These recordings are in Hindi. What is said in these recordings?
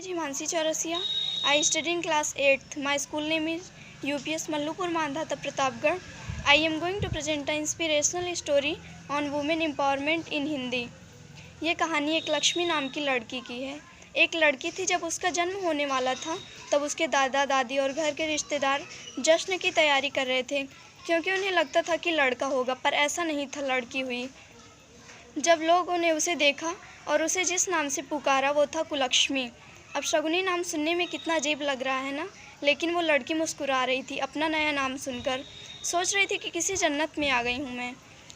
is Himanshi Chaurasia. I study in class 8th. My school name is UPS Mallupur Mandhata Pratapgarh. I am going to present an inspirational story on women empowerment in Hindi. ये कहानी एक लक्ष्मी नाम की लड़की की है। एक लड़की थी, जब उसका जन्म होने वाला था तब उसके दादा दादी और घर के रिश्तेदार जश्न की तैयारी कर रहे थे, क्योंकि उन्हें लगता था कि लड़का होगा, पर ऐसा नहीं था, लड़की हुई। जब लोगों ने उसे देखा और उसे जिस नाम से पुकारा वो था कुलक्ष्मी। अब शगुनी नाम सुनने में कितना अजीब लग रहा है ना, लेकिन वो लड़की मुस्कुरा रही थी अपना नया नाम सुनकर। सोच रही थी कि किसी जन्नत में आ गई हूँ मैं,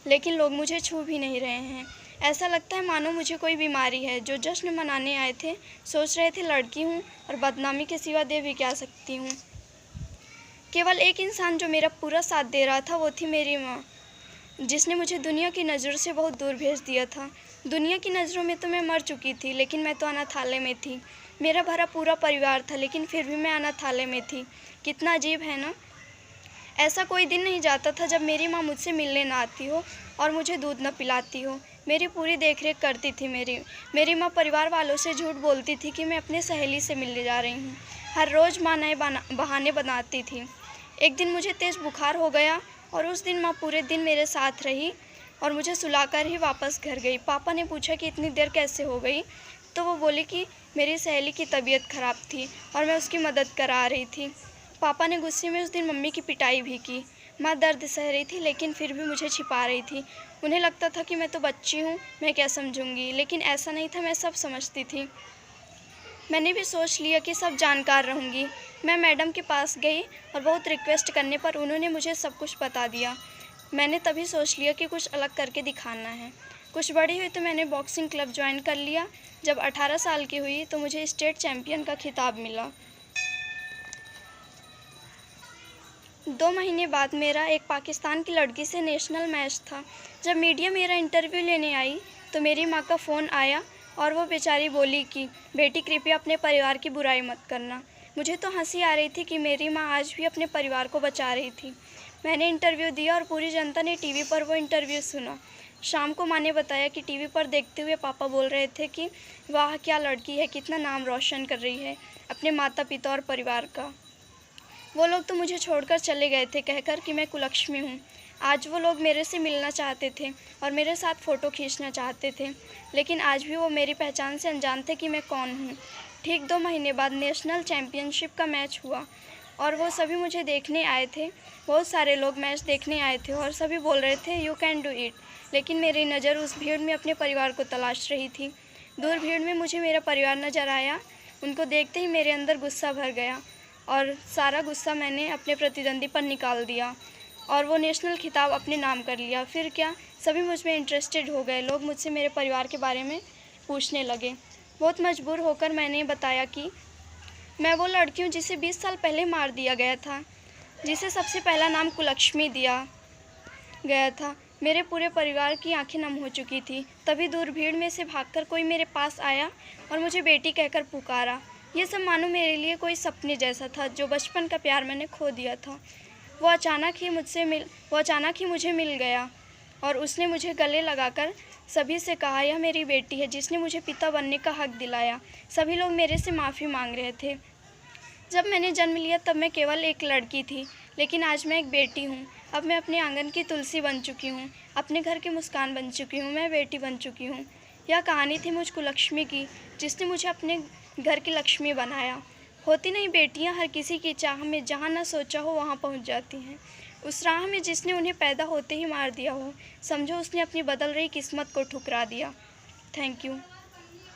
लेकिन लोग मुझे छू भी नहीं रहे हैं। ऐसा लगता है मानो मुझे कोई बीमारी है। जो जश्न मनाने आए थे सोच रहे थे लड़की हूँ और बदनामी के सिवा दे भी क्या सकती हूँ। केवल एक इंसान जो मेरा पूरा साथ दे रहा था वो थी मेरी माँ, जिसने मुझे दुनिया की नज़रों से बहुत दूर भेज दिया था। दुनिया की नज़रों में तो मैं मर चुकी थी, लेकिन मैं तो अनाथालय में थी। मेरा भरा पूरा परिवार था, लेकिन फिर भी मैं अनाथालय में थी। कितना अजीब है ना। ऐसा कोई दिन नहीं जाता था जब मेरी माँ मुझसे मिलने ना आती हो और मुझे दूध न पिलाती हो। मेरी पूरी देखरेख करती थी। मेरी माँ परिवार वालों से झूठ बोलती थी कि मैं अपनी सहेली से मिलने जा रही हूँ। हर रोज़ माँ नए बहाने बनाती थी। एक दिन मुझे तेज़ बुखार हो गया और उस दिन माँ पूरे दिन मेरे साथ रही और मुझे सुलाकर ही वापस घर गई। पापा ने पूछा कि इतनी देर कैसे हो गई, तो वो बोली कि मेरी सहेली की तबीयत ख़राब थी और मैं उसकी मदद करा रही थी। पापा ने गुस्से में उस दिन मम्मी की पिटाई भी की। माँ दर्द सह रही थी, लेकिन फिर भी मुझे छिपा रही थी। उन्हें लगता था कि मैं तो बच्ची हूँ, मैं क्या समझूंगी, लेकिन ऐसा नहीं था, मैं सब समझती थी। मैंने भी सोच लिया कि सब जानकार रहूँगी। मैं मैडम के पास गई और बहुत रिक्वेस्ट करने पर उन्होंने मुझे सब कुछ बता दिया। मैंने तभी सोच लिया कि कुछ अलग करके दिखाना है। कुछ बड़ी हुई तो मैंने बॉक्सिंग क्लब ज्वाइन कर लिया। जब 18 साल की हुई तो मुझे स्टेट चैम्पियन का खिताब मिला। 2 महीने बाद मेरा एक पाकिस्तान की लड़की से नेशनल मैच था। जब मीडिया मेरा इंटरव्यू लेने आई तो मेरी माँ का फ़ोन आया और वो बेचारी बोली कि बेटी कृपया अपने परिवार की बुराई मत करना। मुझे तो हंसी आ रही थी कि मेरी माँ आज भी अपने परिवार को बचा रही थी। मैंने इंटरव्यू दिया और पूरी जनता ने टीवी पर वो इंटरव्यू सुना। शाम को माँ ने बताया कि टीवी पर देखते हुए पापा बोल रहे थे कि वाह क्या लड़की है, कितना नाम रोशन कर रही है अपने माता पिता और परिवार का। वो लोग तो मुझे छोड़कर चले गए थे कहकर कि मैं कुलक्ष्मी हूँ। आज वो लोग मेरे से मिलना चाहते थे और मेरे साथ फ़ोटो खींचना चाहते थे, लेकिन आज भी वो मेरी पहचान से अनजान थे कि मैं कौन हूँ। ठीक 2 महीने बाद नेशनल चैम्पियनशिप का मैच हुआ और वो सभी मुझे देखने आए थे। बहुत सारे लोग मैच देखने आए थे और सभी बोल रहे थे यू कैन डू इट, लेकिन मेरी नज़र उस भीड़ में अपने परिवार को तलाश रही थी। दूर भीड़ में मुझे मेरा परिवार नज़र आया। उनको देखते ही मेरे अंदर गुस्सा भर गया और सारा गुस्सा मैंने अपने प्रतिद्वंदी पर निकाल दिया और वो नेशनल खिताब अपने नाम कर लिया। फिर क्या, सभी मुझ में इंटरेस्टेड हो गए। लोग मुझसे मेरे परिवार के बारे में पूछने लगे। बहुत मजबूर होकर मैंने बताया कि मैं वो लड़की हूँ जिसे 20 साल पहले मार दिया गया था, जिसे सबसे पहला नाम कुलक्ष्मी दिया गया था। मेरे पूरे परिवार की आंखें नम हो चुकी थी। तभी दूर भीड़ में से भागकर कोई मेरे पास आया और मुझे बेटी कहकर पुकारा। ये सब मानो मेरे लिए कोई सपने जैसा था। जो बचपन का प्यार मैंने खो दिया था वो अचानक ही मुझे मिल गया और उसने मुझे गले लगाकर सभी से कहा यह मेरी बेटी है, जिसने मुझे पिता बनने का हक दिलाया। सभी लोग मेरे से माफ़ी मांग रहे थे। जब मैंने जन्म लिया तब मैं केवल एक लड़की थी, लेकिन आज मैं एक बेटी हूँ। अब मैं अपने आंगन की तुलसी बन चुकी हूँ, अपने घर की मुस्कान बन चुकी हूँ, मैं बेटी बन चुकी हूँ। यह कहानी थी मुझ कुलक्ष्मी की, जिसने मुझे अपने घर की लक्ष्मी बनाया। होती नहीं बेटियाँ हर किसी की चाह में, जहाँ ना सोचा हो वहाँ पहुँच जाती हैं। उस राह में जिसने उन्हें पैदा होते ही मार दिया हो, समझो उसने अपनी बदल रही किस्मत को ठुकरा दिया। Thank you.